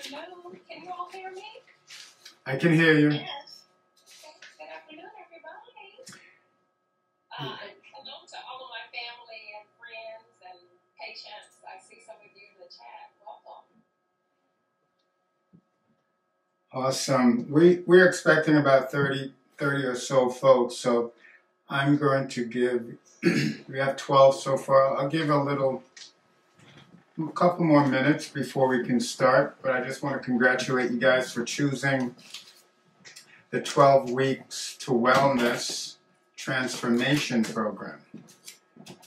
Hello, can you all hear me? I can hear you. Yes. Good afternoon, everybody. Hello to all of my family and friends and patients. I see some of you in the chat. Welcome. Awesome. We're expecting about 30 or so folks, so I'm going to give, we have 12 so far. I'll give a couple more minutes before we can start, but I just want to congratulate you guys for choosing the 12 Weeks to Wellness Transformation Program,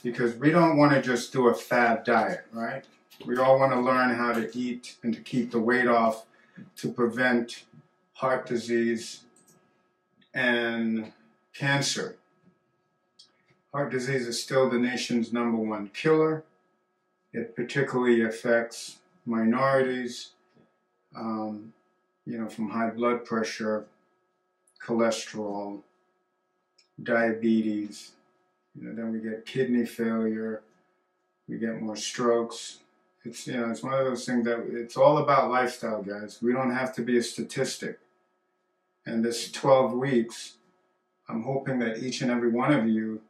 because we don't want to just do a fad diet, right? We all want to learn how to eat and to keep the weight off to prevent heart disease and cancer. Heart disease is still the nation's #1 killer. It particularly affects minorities, from high blood pressure, cholesterol, diabetes. Then we get kidney failure, we get more strokes. It's one of those things that it's all about lifestyle, guys. We don't have to be a statistic. And this 12 weeks, I'm hoping that each and every one of you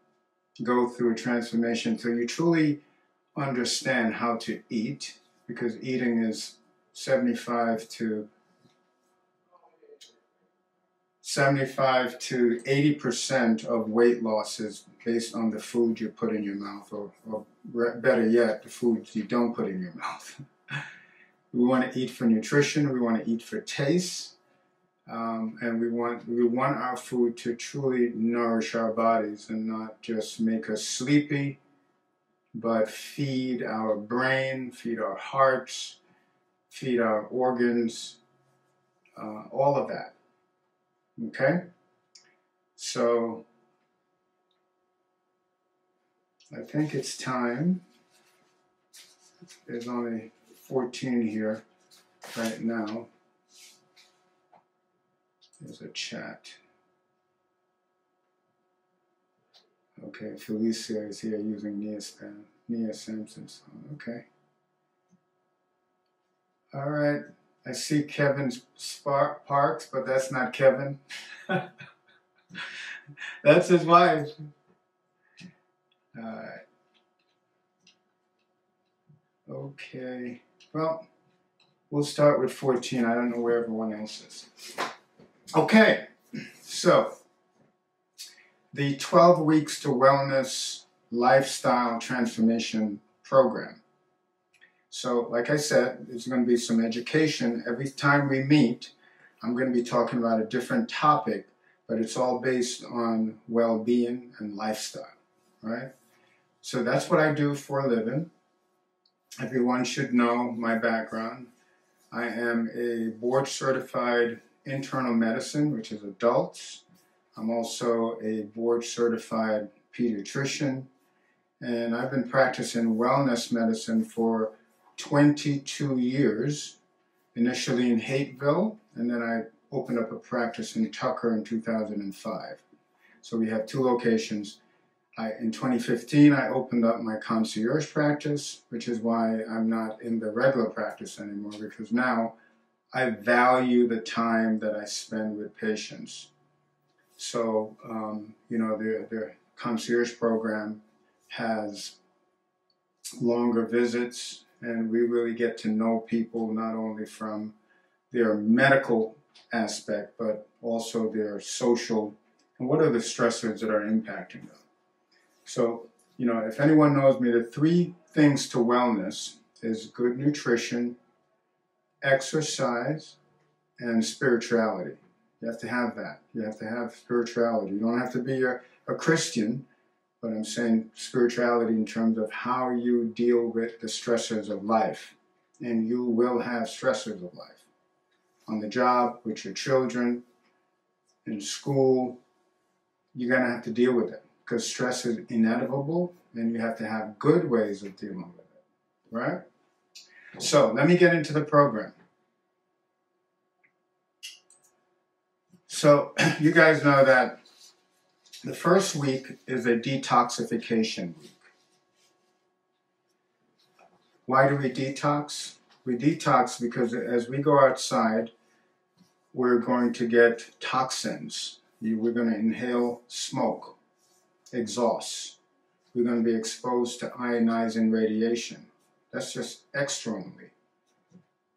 go through a transformation so you truly understand how to eat, because eating is 75 to 80% of weight loss is based on the food you put in your mouth, or better yet, the foods you don't put in your mouth. We want to eat for nutrition, we want to eat for taste, and we want our food to truly nourish our bodies and not just make us sleepy, but feed our brain, feed our hearts, feed our organs, all of that. Okay? So, I think it's time. There's only 14 here right now. There's a chat. Okay, Felicia is here using Nia Sampson's song. Okay. All right. I see Kevin Parks, but that's not Kevin. That's his wife. All right. Okay. Well, we'll start with 14. I don't know where everyone else is. Okay. So, the 12 Weeks to Wellness Lifestyle Transformation Program. So, like I said, there's going to be some education. Every time we meet, I'm going to be talking about a different topic, but it's all based on well-being and lifestyle, right? So that's what I do for a living. Everyone should know my background. I am a board-certified internal medicine, which is adults. I'm also a board-certified pediatrician, and I've been practicing wellness medicine for 22 years, initially in Hateville, and then I opened up a practice in Tucker in 2005. So we have 2 locations. In 2015, I opened up my concierge practice, which is why I'm not in the regular practice anymore, because now I value the time that I spend with patients. So, the concierge program has longer visits, and we really get to know people not only from their medical aspect, but also their social, and what are the stressors that are impacting them. So, if anyone knows me, the 3 things to wellness is good nutrition, exercise, and spirituality. You have to have that. You have to have spirituality. You don't have to be a Christian, but I'm saying spirituality in terms of how you deal with the stressors of life. And you will have stressors of life. On the job, with your children, in school, you're going to have to deal with it, because stress is inevitable, and you have to have good ways of dealing with it, right? So, let me get into the program. So, you guys know that the first week is a detoxification week. Why do we detox? We detox because as we go outside, we're going to get toxins. We're going to inhale smoke, exhaust. We're going to be exposed to ionizing radiation. That's just externally.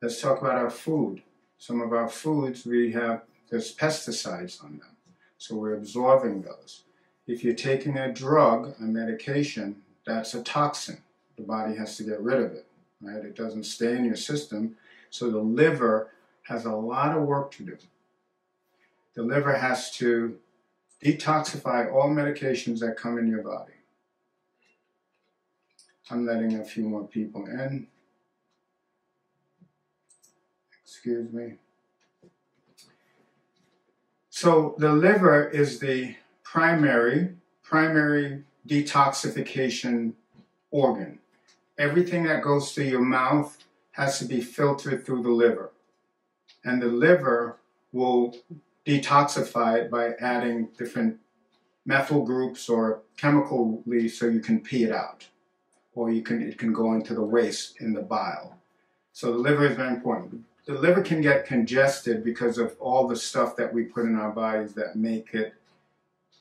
Let's talk about our food. Some of our foods, there's pesticides on them. So we're absorbing those. If you're taking a drug, a medication, that's a toxin. The body has to get rid of it, right? It doesn't stay in your system. So the liver has a lot of work to do. The liver has to detoxify all medications that come in your body. I'm letting a few more people in. Excuse me. So the liver is the primary detoxification organ. Everything that goes through your mouth has to be filtered through the liver. And the liver will detoxify it by adding different methyl groups or chemically so you can pee it out. Or it can go into the waste in the bile. So the liver is very important. The liver can get congested because of all the stuff that we put in our bodies that make it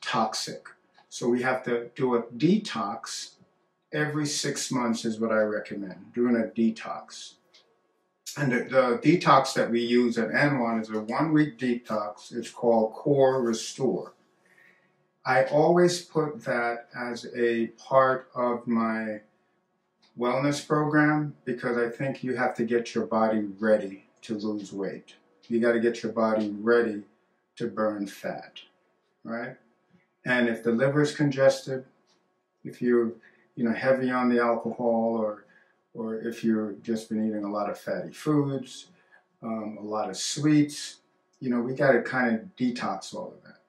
toxic. So we have to do a detox every 6 months is what I recommend, doing a detox. And the detox that we use at ANWAN is a 1-week detox. It's called Core Restore. I always put that as a part of my wellness program because I think you have to get your body ready to lose weight. You got to get your body ready to burn fat, right? And if the liver is congested, if you're heavy on the alcohol, or if you've just been eating a lot of fatty foods, a lot of sweets, we got to kind of detox all of that.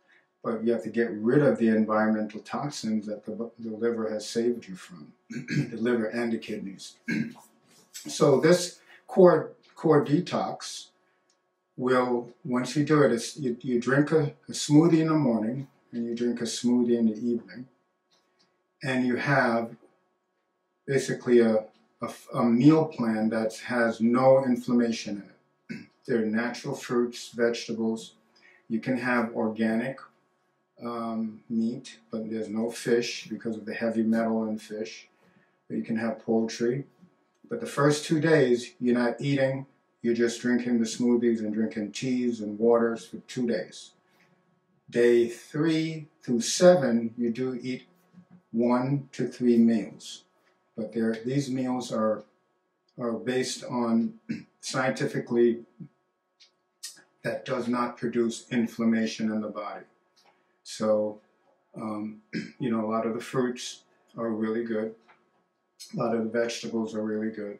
But you have to get rid of the environmental toxins that the liver has saved you from, the liver and the kidneys. So this core detox will, once you do it, you drink a smoothie in the morning and you drink a smoothie in the evening, and you have basically a meal plan that has no inflammation in it. There are natural fruits, vegetables. You can have organic meat, but there's no fish because of the heavy metal in fish. But you can have poultry. But the first 2 days, you're not eating. You're just drinking the smoothies and drinking teas and waters for 2 days. Day 3 through 7, you do eat 1 to 3 meals. But these meals are based on scientifically that does not produce inflammation in the body. So, a lot of the fruits are really good. A lot of the vegetables are really good.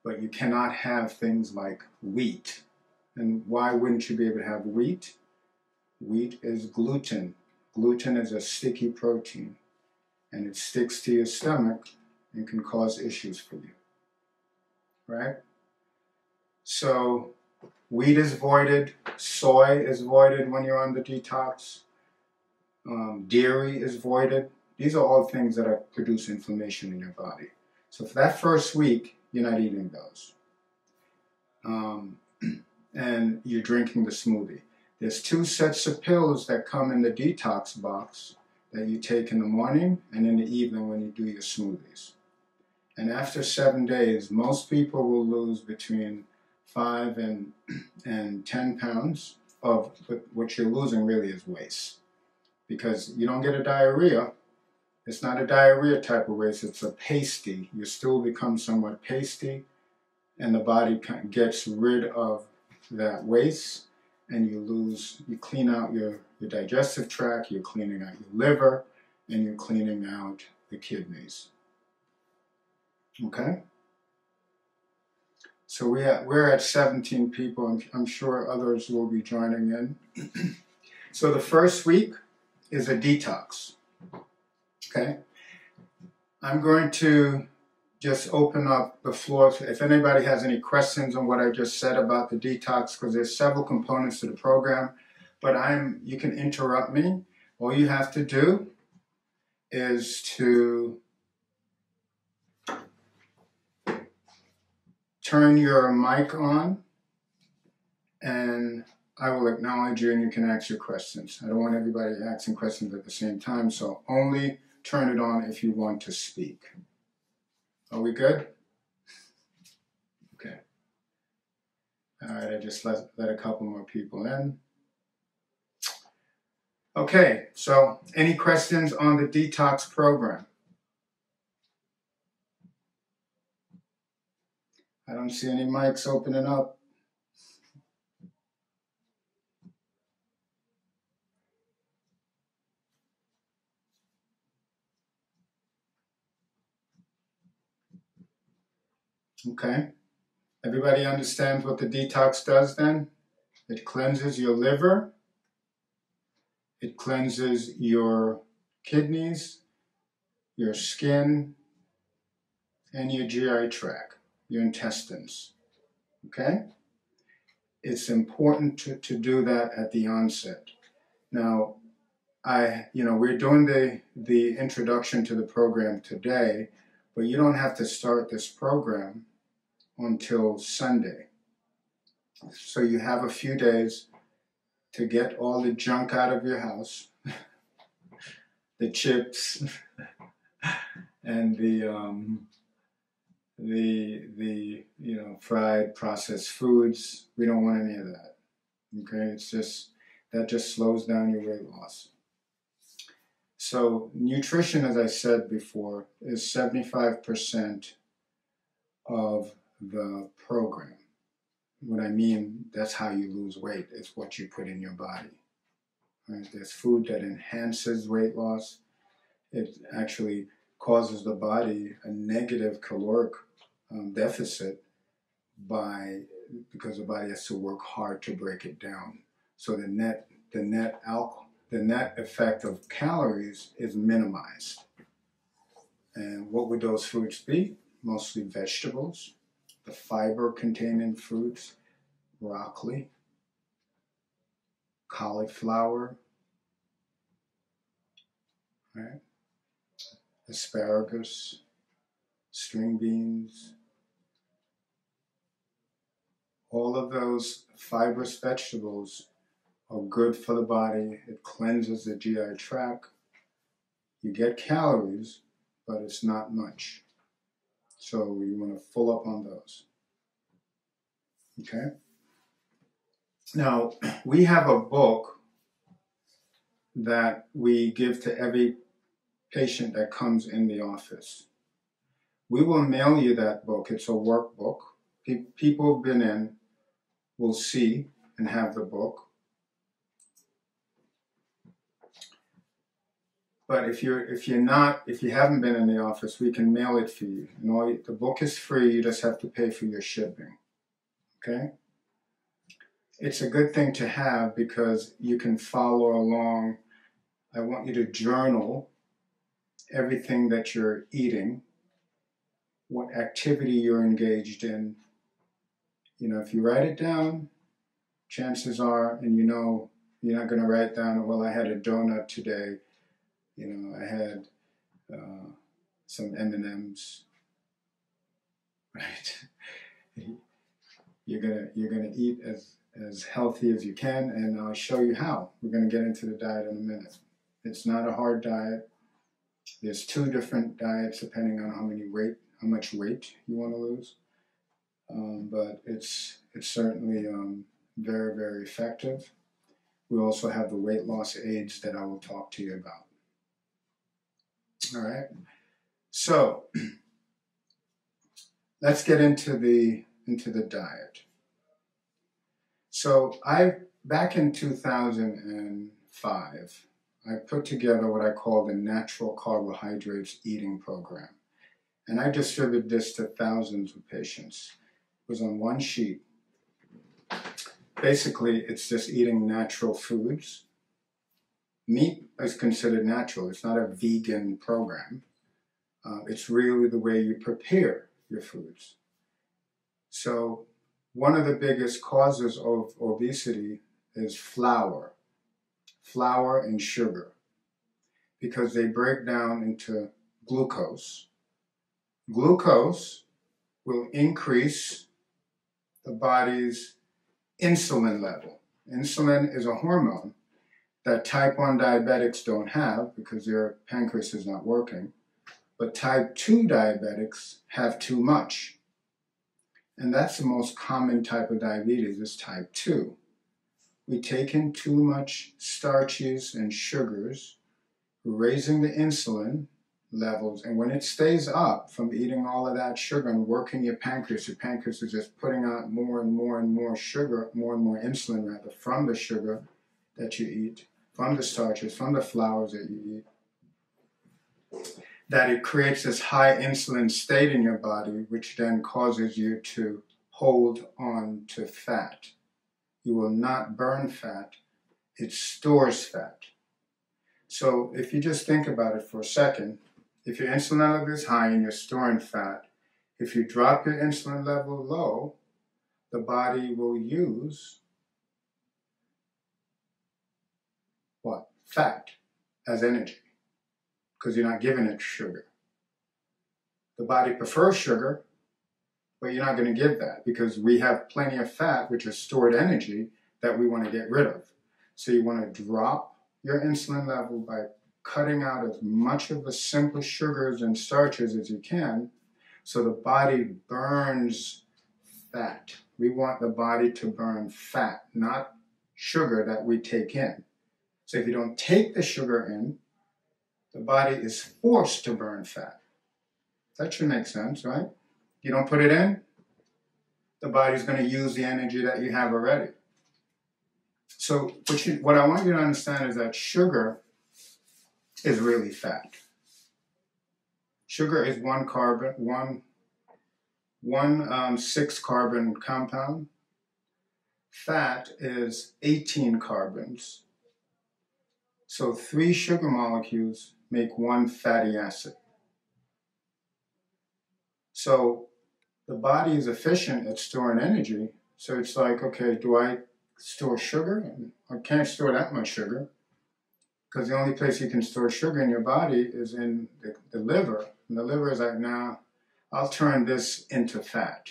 But you cannot have things like wheat. And why wouldn't you be able to have wheat? Wheat is gluten. Gluten is a sticky protein. And it sticks to your stomach and can cause issues for you. Right? So, wheat is voided. Soy is voided when you're on the detox. Dairy is voided. These are all things that produce inflammation in your body. So for that first week, you're not eating those. And you're drinking the smoothie. There's 2 sets of pills that come in the detox box that you take in the morning and in the evening when you do your smoothies. And after 7 days, most people will lose between 5 and 10 pounds of what you're losing really is waste. Because you don't get a diarrhea. It's not a diarrhea type of waste, it's a pasty. You still become somewhat pasty, and the body gets rid of that waste, and you clean out your digestive tract, you're cleaning out your liver, and you're cleaning out the kidneys. Okay? So we're at 17 people. I'm sure others will be joining in. So the first week is a detox. Okay? I'm going to just open up the floor if anybody has any questions on what I just said about the detox, because there's several components to the program. But you can interrupt me. All you have to do is to turn your mic on, and I will acknowledge you and you can ask your questions. I don't want everybody asking questions at the same time, so only turn it on if you want to speak. Are we good? Okay. All right, I just let a couple more people in. Okay, so any questions on the detox program? I don't see any mics opening up. Okay. Everybody understands what the detox does then? It cleanses your liver, it cleanses your kidneys, your skin, and your GI tract, your intestines. Okay? It's important to do that at the onset. Now, we're doing the introduction to the program today, but you don't have to start this program until Sunday. So you have a few days to get all the junk out of your house, the chips, and the fried processed foods. We don't want any of that. Okay, that just slows down your weight loss. So nutrition, as I said before, is 75% of the program. What I mean, that's how you lose weight. It's what you put in your body. Right? There's food that enhances weight loss. It actually causes the body a negative caloric deficit because the body has to work hard to break it down. So the net effect of calories is minimized. And what would those foods be? Mostly vegetables, the fiber containing fruits, broccoli, cauliflower, right? Asparagus, string beans. All of those fibrous vegetables are good for the body. It cleanses the GI tract. You get calories, but it's not much. So you want to fill up on those. Okay? Now, we have a book that we give to every patient that comes in the office. We will mail you that book. It's a workbook. People who've been in will see and have the book. But if you haven't been in the office, we can mail it for you. The book is free. You just have to pay for your shipping. Okay? It's a good thing to have because you can follow along. I want you to journal everything that you're eating, what activity you're engaged in. If you write it down, chances are, and you're not going to write down, well, I had a donut today. I had some M&Ms, right? You're gonna eat as healthy as you can, and I'll show you how. We're gonna get into the diet in a minute. It's not a hard diet. There's 2 different diets depending on how much weight you want to lose. But it's certainly very, very effective. We also have the weight loss aids that I will talk to you about. All right. So let's get into the diet. So back in 2005, I put together what I call the Natural Carbohydrates Eating Program. And I distributed this to thousands of patients. It was on one sheet. Basically, it's just eating natural foods. Meat is considered natural. It's not a vegan program. It's really the way you prepare your foods. So one of the biggest causes of obesity is flour and sugar, because they break down into glucose. Glucose will increase the body's insulin level. Insulin is a hormone that type 1 diabetics don't have because their pancreas is not working, but type 2 diabetics have too much. And that's the most common type of diabetes, is type 2. We take in too much starches and sugars, raising the insulin levels, and when it stays up from eating all of that sugar and working your pancreas is just putting out more and more and more sugar, more and more insulin rather, from the sugar that you eat, from the starches, from the flours that you eat, that it creates this high insulin state in your body, which then causes you to hold on to fat. You will not burn fat, it stores fat. So if you just think about it for a second, if your insulin level is high and you're storing fat, if you drop your insulin level low, the body will use what? Fat as energy, because you're not giving it sugar. The body prefers sugar, but you're not going to give that because we have plenty of fat, which is stored energy, that we want to get rid of. So you want to drop your insulin level by cutting out as much of the simple sugars and starches as you can, so the body burns fat. We want the body to burn fat, not sugar that we take in. So if you don't take the sugar in, the body is forced to burn fat. That should make sense, right? You don't put it in, the body's going to use the energy that you have already. So what I want you to understand is that sugar is really fat. Sugar is one 6-carbon compound. Fat is 18 carbons. So 3 sugar molecules make 1 fatty acid. So the body is efficient at storing energy. So it's like, okay, do I store sugar? I can't store that much sugar, because the only place you can store sugar in your body is in the liver. And the liver is like, nah, I'll turn this into fat.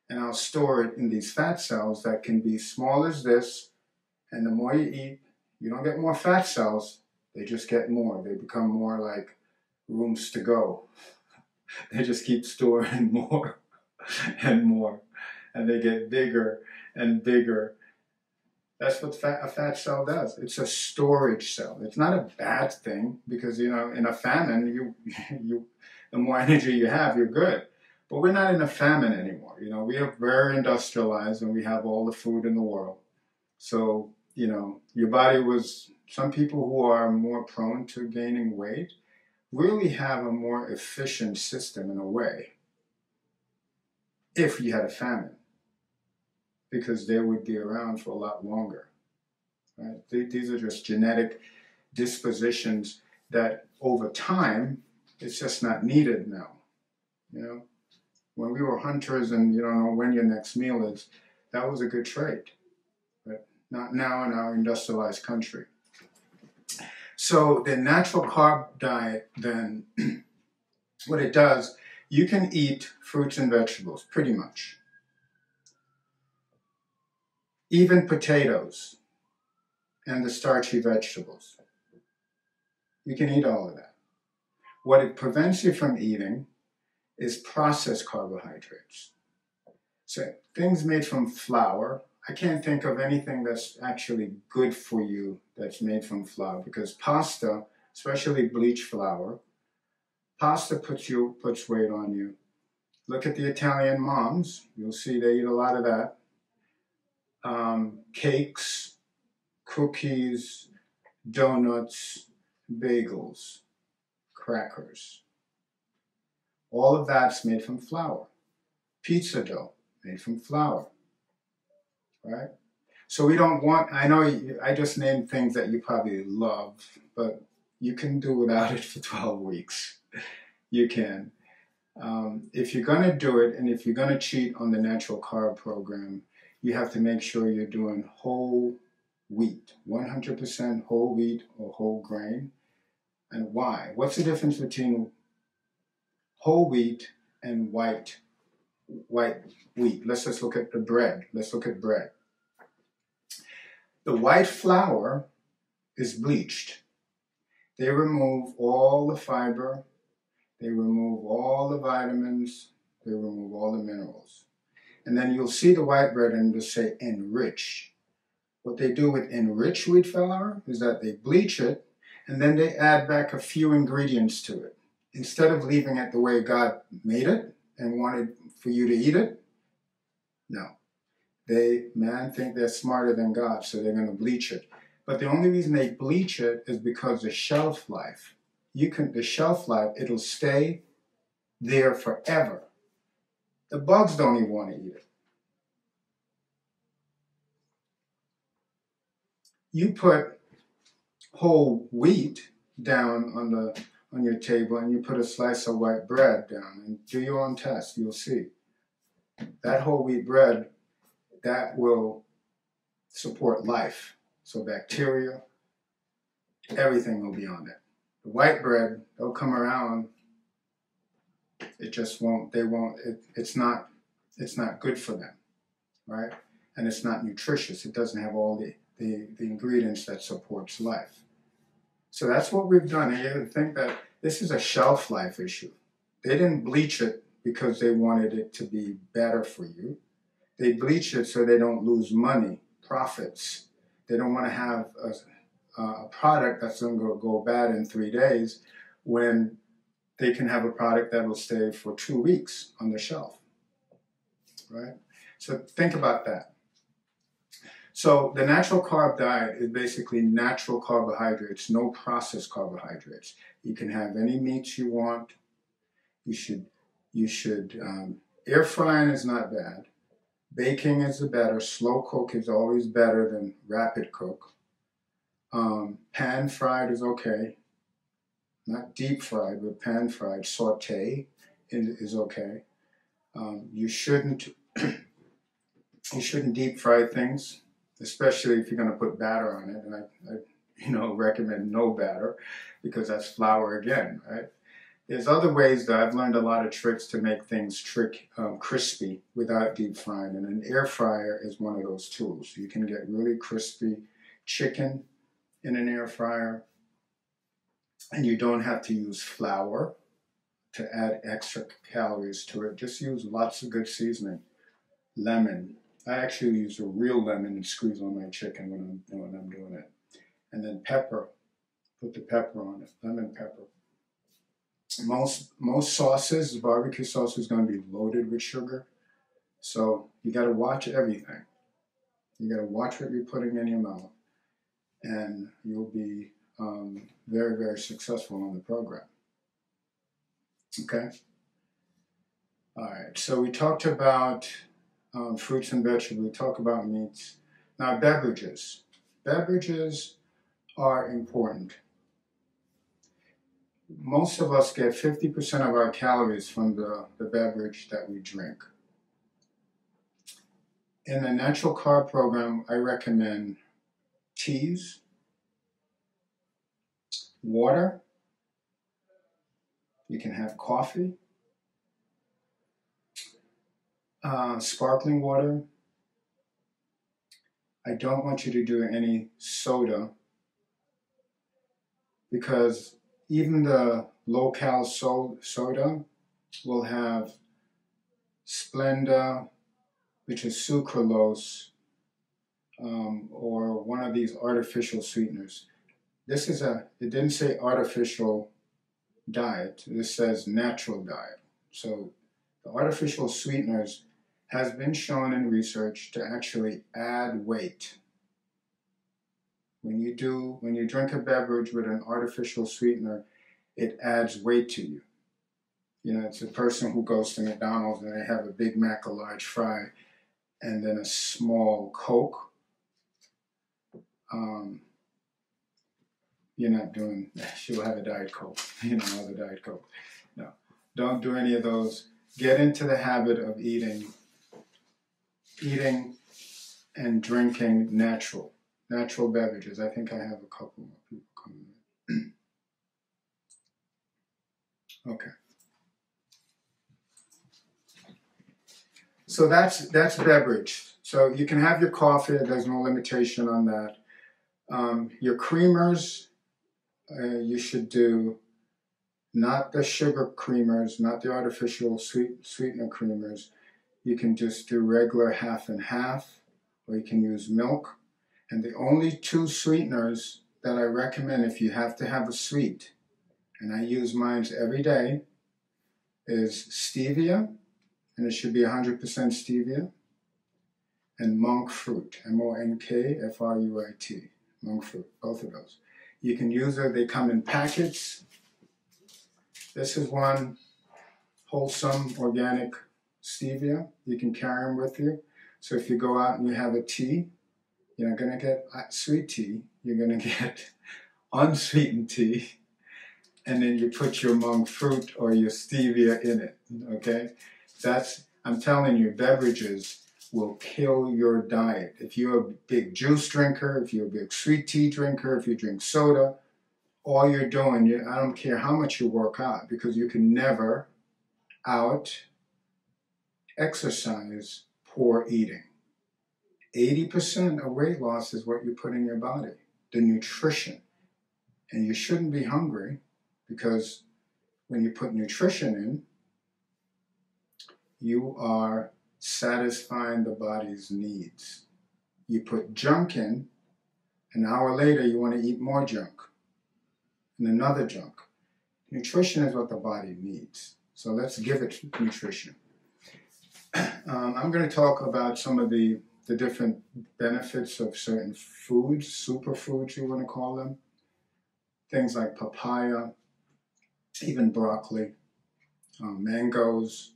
And I'll store it in these fat cells that can be small as this. And the more you eat, you don't get more fat cells. They just get more. They become more like rooms to go. They just keep storing more and more. And they get bigger and bigger. That's what a fat cell does. It's a storage cell. It's not a bad thing because, you know, in a famine, the more energy you have, you're good. But we're not in a famine anymore. You know, we are very industrialized and we have all the food in the world. So, you know, your body some people who are more prone to gaining weight really have a more efficient system in a way if you had a famine, because they would be around for a lot longer. Right? These are just genetic dispositions that over time, it's just not needed now. You know, when we were hunters and you don't know when your next meal is, that was a good trait, but not now in our industrialized country. So the natural carb diet then, what it does, you can eat fruits and vegetables, pretty much. Even potatoes and the starchy vegetables. You can eat all of that. What it prevents you from eating is processed carbohydrates. So things made from flour, I can't think of anything that's actually good for you that's made from flour, because pasta, especially bleached flour, pasta puts weight on you. Look at the Italian moms, you'll see they eat a lot of that. Cakes, cookies, donuts, bagels, crackers. All of that's made from flour. Pizza dough, made from flour, right? So we don't want, I know I just named things that you probably love, but you can do without it for 12 weeks. You can. If you're going to do it, and if you're going to cheat on the natural carb program, you have to make sure you're doing whole wheat, 100% whole wheat or whole grain. And why? What's the difference between whole wheat and white white wheat. Let's just look at the bread. Let's look at bread. The white flour is bleached. They remove all the fiber, they remove all the vitamins, they remove all the minerals. And then you'll see the white bread and it'll say enriched. What they do with enriched wheat flour is that they bleach it and then they add back a few ingredients to it. Instead of leaving it the way God made it and wanted for you to eat it, no. Man think they're smarter than God, so they're going to bleach it. But the only reason they bleach it is because the shelf life. The shelf life, it'll stay there forever. The bugs don't even want to eat it. You put whole wheat down on your table and you put a slice of white bread down and do your own test, you'll see. That whole wheat bread, that will support life. So bacteria, everything will be on it. The white bread, they'll come around, it just won't, it's not good for them, right? And it's not nutritious. It doesn't have all the ingredients that supports life. So that's what we've done. And you think that this is a shelf life issue. They didn't bleach it because they wanted it to be better for you. They bleach it so they don't lose money, profits. They don't want to have a product that's going to go bad in 3 days when they can have a product that will stay for 2 weeks on the shelf, right? So think about that. So the natural carb diet is basically natural carbohydrates, no processed carbohydrates. You can have any meats you want. You should air frying is not bad. Baking is the better. Slow cook is always better than rapid cook. Pan fried is okay. Not deep fried, but pan fried. Saute is okay. You shouldn't deep fry things, especially if you're going to put batter on it. And I recommend no batter because that's flour again, right? There's other ways that I've learned a lot of tricks to make things crispy without deep frying, and an air fryer is one of those tools. You can get really crispy chicken in an air fryer, and you don't have to use flour to add extra calories to it. Just use lots of good seasoning. Lemon. I actually use a real lemon and squeeze on my chicken when I'm doing it. And then pepper. Put the pepper on it. Lemon pepper. Most sauces, barbecue sauce is going to be loaded with sugar. So you got to watch everything. You got to watch what you're putting in your mouth. And you'll be very, very successful on the program. Okay? All right. So we talked about fruits and vegetables. We talk about meats. Now beverages. Beverages are important. Most of us get 50% of our calories from the beverage that we drink. In the natural carb program, I recommend teas, water. You can have coffee, sparkling water. I don't want you to do any soda because even the low-cal soda will have Splenda, which is sucralose, or one of these artificial sweeteners. It didn't say artificial diet, this says natural diet. So the artificial sweeteners has been shown in research to actually add weight. When you drink a beverage with an artificial sweetener, it adds weight to you. It's a person who goes to McDonald's and they have a Big Mac, a large fry, and then a small Coke. You're not doing, she'll have a Diet Coke, another Diet Coke. No, don't do any of those. Get into the habit of eating and drinking natural beverages. I think I have a couple more people coming in. Okay. So that's beverage. So you can have your coffee. There's no limitation on that. Your creamers, you should do not the sugar creamers, not the artificial sweetener creamers. You can just do regular half and half, or you can use milk. And the only two sweeteners that I recommend if you have to have a sweet, and I use mine every day, is stevia, and it should be 100% stevia, and monk fruit, MONKFRUIT, monk fruit, both of those. You can use it, they come in packets. This is one wholesome organic stevia. You can carry them with you. So if you go out and you have a tea, you're not going to get sweet tea, you're going to get unsweetened tea, and then you put your monk fruit or your stevia in it, okay? I'm telling you, beverages will kill your diet. If you're a big juice drinker, if you're a big sweet tea drinker, if you drink soda, all you're doing, I don't care how much you work out, because you can never out-exercise poor eating. 80% of weight loss is what you put in your body, the nutrition. And you shouldn't be hungry, because when you put nutrition in, you are satisfying the body's needs. You put junk in, an hour later you want to eat more junk and another junk. Nutrition is what the body needs. So let's give it nutrition. I'm going to talk about some of the different benefits of certain foods, superfoods you want to call them. Things like papaya, even broccoli, mangoes.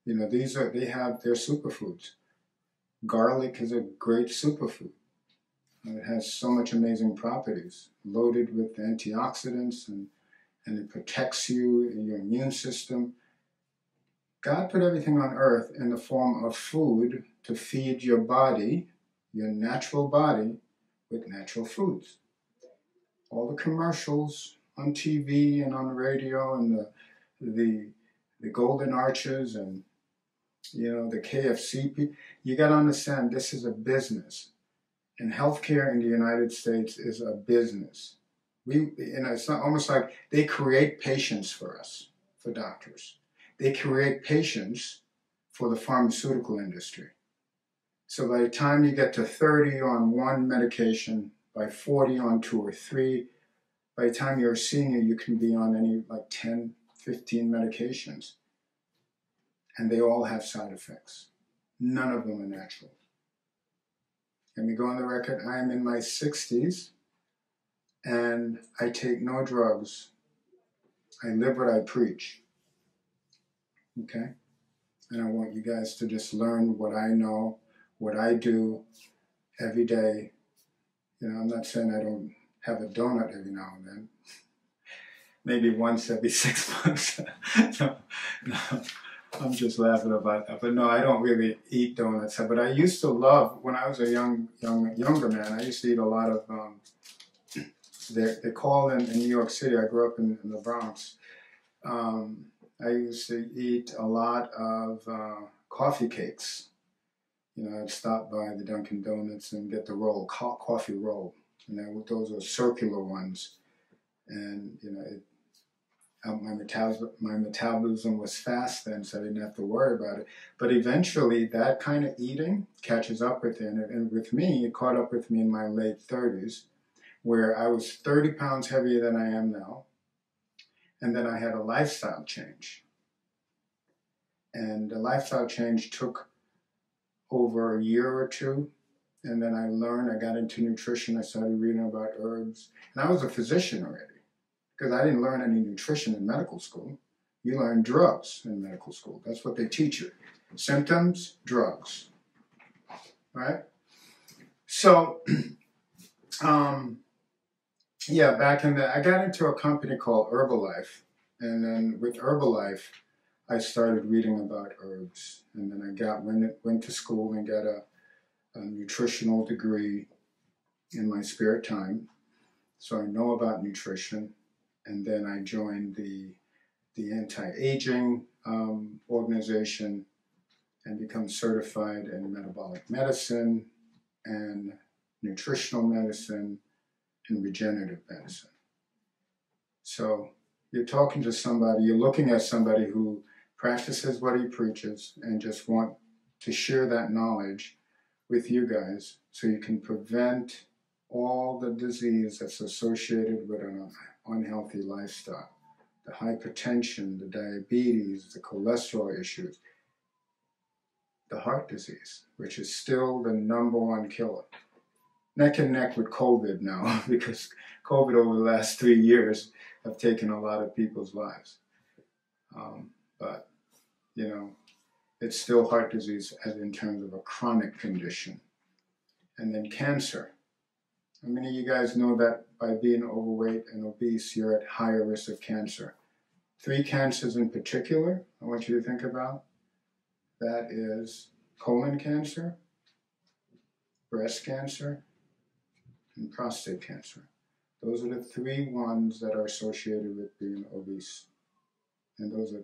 They're superfoods. Garlic is a great superfood. It has so much amazing properties, loaded with antioxidants, and it protects you and your immune system. God put everything on earth in the form of food to feed your body, your natural body, with natural foods. All the commercials on TV and on the radio, and the Golden Arches, and the KFC, you got to understand, this is a business. And healthcare in the United States is a business. It's not almost like they create patients for us, for doctors. They create patients for the pharmaceutical industry. So by the time you get to 30 on one medication, by 40 on 2 or 3, by the time you're a senior, you can be on any 10, 15 medications. And they all have side effects. None of them are natural. Let me go on the record, I am in my 60s, and I take no drugs. I live what I preach. Okay? And I want you guys to just learn what I know, what I do every day. I'm not saying I don't have a donut every now and then. Maybe once every 6 months. No, I'm just laughing about that. But no, I don't really eat donuts. But I used to love, when I was a younger man, I used to eat a lot of, they call in New York City, I grew up in the Bronx. I used to eat a lot of coffee cakes. I'd stop by the Dunkin' Donuts and get the roll, coffee roll. And those were circular ones. And, my metabolism was fast then, so I didn't have to worry about it. But eventually, that kind of eating catches up with it. And with me, it caught up with me in my late 30s, where I was 30 pounds heavier than I am now. And then I had a lifestyle change. And the lifestyle change took over a year or two. And then I got into nutrition. I started reading about herbs. And I was a physician already, because I didn't learn any nutrition in medical school. You learn drugs in medical school. That's what they teach you. Symptoms, drugs. Right? So, back in I got into a company called Herbalife. And then with Herbalife, I started reading about herbs. And then I went to school and got a nutritional degree in my spare time. So I know about nutrition. And then I joined the anti-aging organization, and become certified in metabolic medicine and nutritional medicine and regenerative medicine. So you're talking to somebody, you're looking at somebody who practices what he preaches and just want to share that knowledge with you guys so you can prevent all the disease that's associated with an unhealthy lifestyle. The hypertension, the diabetes, the cholesterol issues, the heart disease, which is still the #1 killer. Neck and neck with COVID now, because COVID over the last 3 years have taken a lot of people's lives. But, you know, it's still heart disease as in terms of a chronic condition. And then cancer. How many of you guys know that by being overweight and obese, you're at higher risk of cancer? 3 cancers in particular I want you to think about. That is colon cancer, breast cancer, and prostate cancer. Those are the 3 ones that are associated with being obese. And those are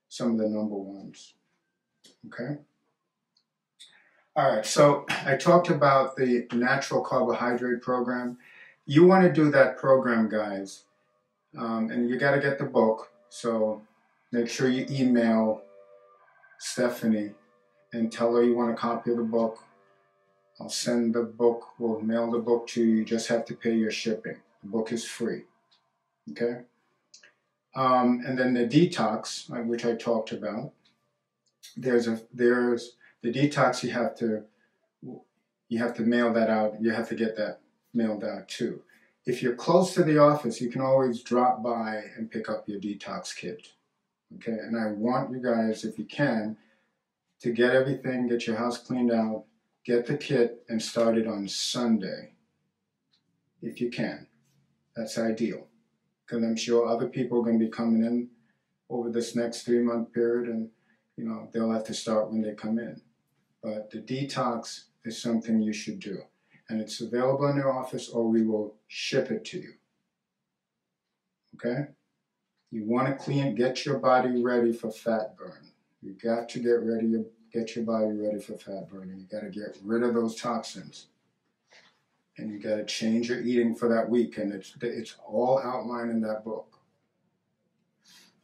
some of the #1s. Okay? All right, so I talked about the natural carbohydrate program. You want to do that program, guys, and you got to get the book. So make sure you email Stephanie and tell her you want a copy of the book. I'll send the book, we'll mail the book to you. You just have to pay your shipping. The book is free. Okay? And then the detox, which I talked about. There's the detox, you have to mail that out. You have to get that mailed out too. If you're close to the office, you can always drop by and pick up your detox kit. Okay, and I want you guys, if you can, to get everything, get your house cleaned out, get the kit, and start it on Sunday, if you can. That's ideal, because I'm sure other people are going to be coming in over this next 3-month period, and you know they'll have to start when they come in. But the detox is something you should do, and it's available in your office, or we will ship it to you. Okay? You want to get your body ready for fat burn. You got to get your body ready for fat burning. You got to get rid of those toxins, and you got to change your eating for that week. And it's all outlined in that book.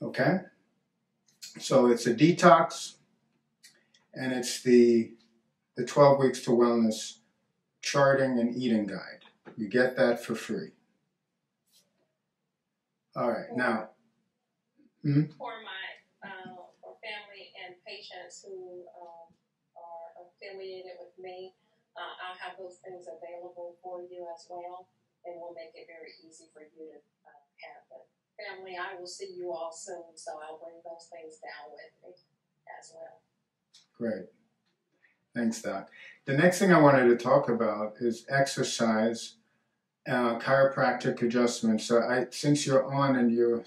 Okay, so it's a detox, and it's the 12 Weeks to Wellness charting and eating guide. You get that for free. All right, now. For my for family and patients who are affiliated with me, I'll have those things available for you as well, and we'll make it very easy for you to have them. Family, I will see you all soon, so I'll bring those things down with me as well. Great. Thanks, Doc. The next thing I wanted to talk about is exercise, chiropractic adjustments. So since you're on and you're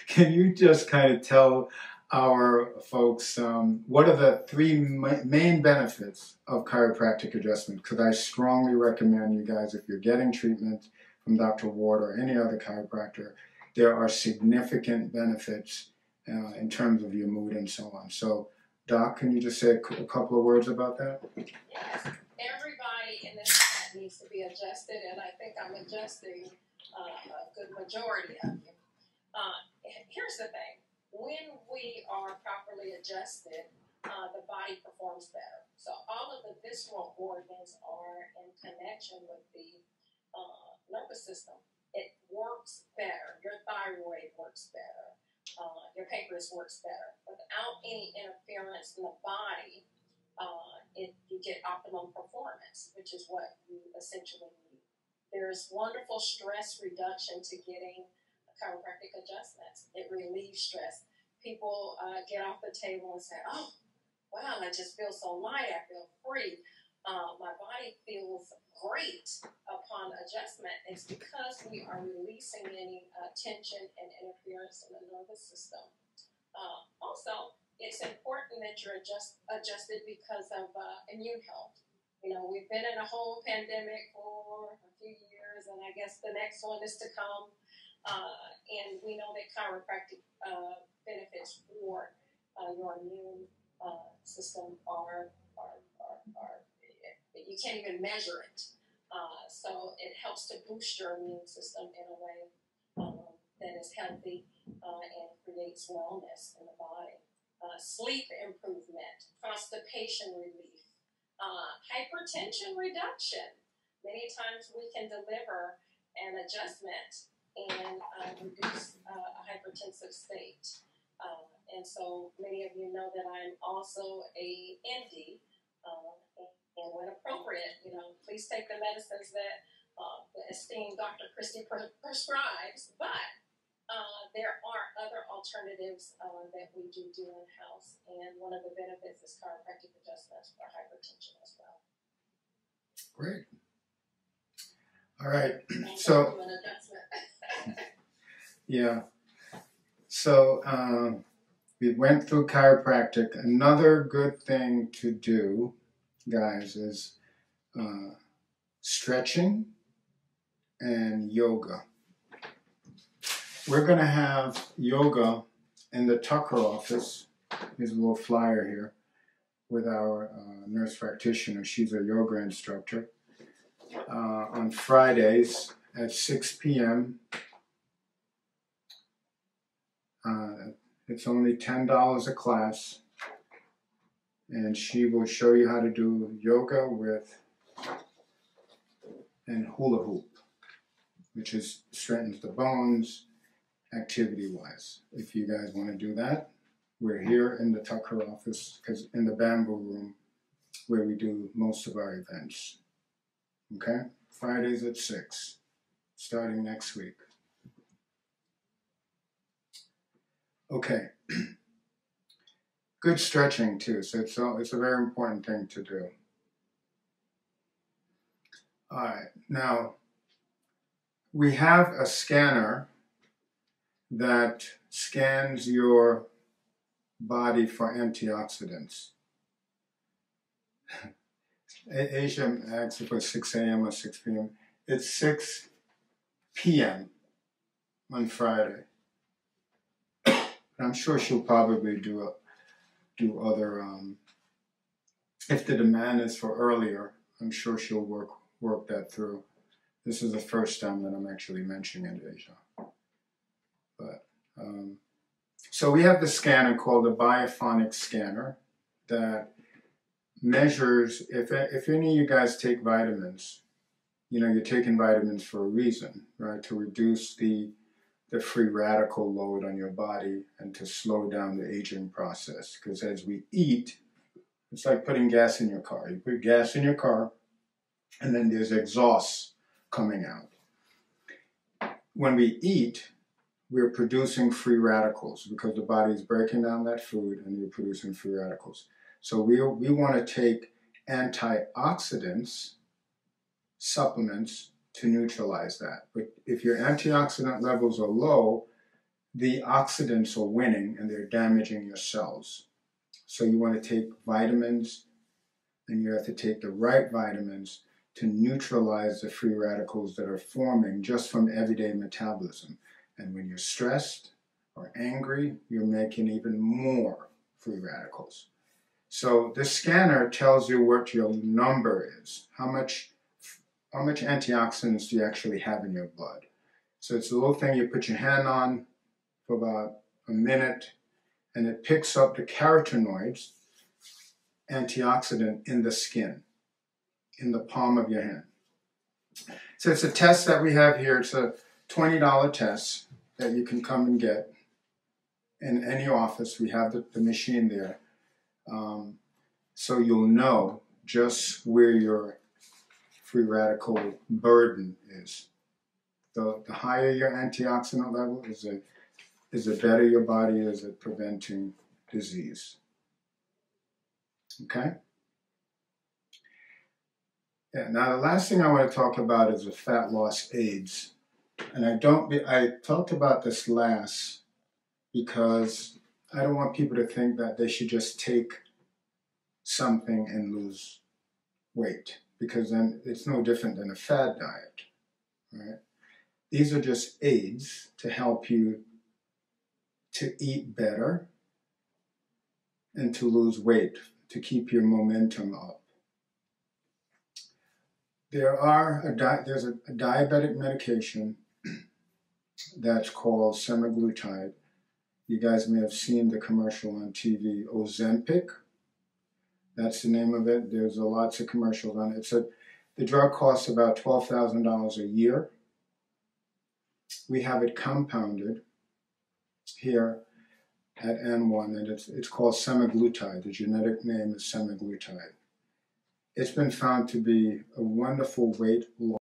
can you just kind of tell our folks what are the 3 main benefits of chiropractic adjustment? Because I strongly recommend you guys, if you're getting treatment from Dr. Ward or any other chiropractor, there are significant benefits in terms of your mood and so on. So, Doc, can you just say a couple of words about that? Yes. Everybody in this chat needs to be adjusted, and I think I'm adjusting a good majority of you. Here's the thing. When we are properly adjusted, the body performs better. So all of the visceral organs are in connection with the nervous system. It works better. Your thyroid works better. Your pancreas works better. Without any interference in the body, you get optimum performance, which is what you essentially need. There's wonderful stress reduction to getting chiropractic adjustments. It relieves stress. People get off the table and say, oh, wow, I just feel so light. I feel free. My body feels great upon adjustment. It's because we are releasing any tension and interference in the nervous system. Also, it's important that you're adjusted because of immune health. You know, we've been in a whole pandemic for a few years, and I guess the next one is to come. And we know that chiropractic benefits for your immune system you can't even measure it. So it helps to boost your immune system in a way that is healthy and creates wellness in the body. Sleep improvement, constipation relief, hypertension reduction. Many times we can deliver an adjustment and reduce a hypertensive state. And so many of you know that I'm also a MD, and when appropriate, please take the medicines that the esteemed Dr. Christie prescribes, but there are other alternatives that we do in-house, and one of the benefits is chiropractic adjustments for hypertension as well. Great. All right. And So, an adjustment. yeah. So we went through chiropractic. Another good thing to do, guys, is stretching and yoga. We're going to have yoga in the Tucker office. There's a little flyer here with our nurse practitioner. She's a yoga instructor. On Fridays at 6 p.m. It's only $10 a class, and she will show you how to do yoga with and hula hoop, which is strengthens the bones activity-wise. If you guys want to do that, we're here in the Tucker office, because in the bamboo room where we do most of our events. Okay? Fridays at 6, starting next week. Okay. Good stretching too, so it's a very important thing to do. All right, now we have a scanner that scans your body for antioxidants. Asia asks if it's 6 a.m. or 6 p.m. It's 6 p.m. on Friday. I'm sure she'll probably do other, if the demand is for earlier, I'm sure she'll work that through. This is the first time that I'm actually mentioning it, Asia. But, so we have the scanner called the biophonic scanner that measures, if any of you guys take vitamins, you're taking vitamins for a reason, right? To reduce the free radical load on your body and to slow down the aging process. Because as we eat, it's like putting gas in your car. You put gas in your car, and then there's exhaust coming out. When we eat, we're producing free radicals because the body is breaking down that food and you're producing free radicals. So we want to take antioxidants, supplements, to neutralize that. But if your antioxidant levels are low, the oxidants are winning and they're damaging your cells. So you want to take vitamins, and you have to take the right vitamins to neutralize the free radicals that are forming just from everyday metabolism. And when you're stressed or angry, you're making even more free radicals. So the scanner tells you what your number is, how much antioxidants do you actually have in your blood. So it's a little thing you put your hand on for about a minute, and it picks up the carotenoids, antioxidant in the skin, in the palm of your hand. So it's a test that we have here. It's a $20 test that you can come and get in any office. We have the machine there. So you'll know just where your free radical burden is. The higher your antioxidant level is, the better your body is at preventing disease. Okay? Yeah, now the last thing I want to talk about is the fat loss aids. And I talked about this last because I don't want people to think that they should just take something and lose weight, because then it's no different than a fad diet, right? These are just aids to help you to eat better and to lose weight, to keep your momentum up. There's a diabetic medication that's called semaglutide. You guys may have seen the commercial on TV, Ozempic. That's the name of it. There's lots of commercials on it. The drug costs about $12,000 a year. We have it compounded here at ANWAN, and it's called semaglutide. The genetic name is semaglutide. It's been found to be a wonderful weight loss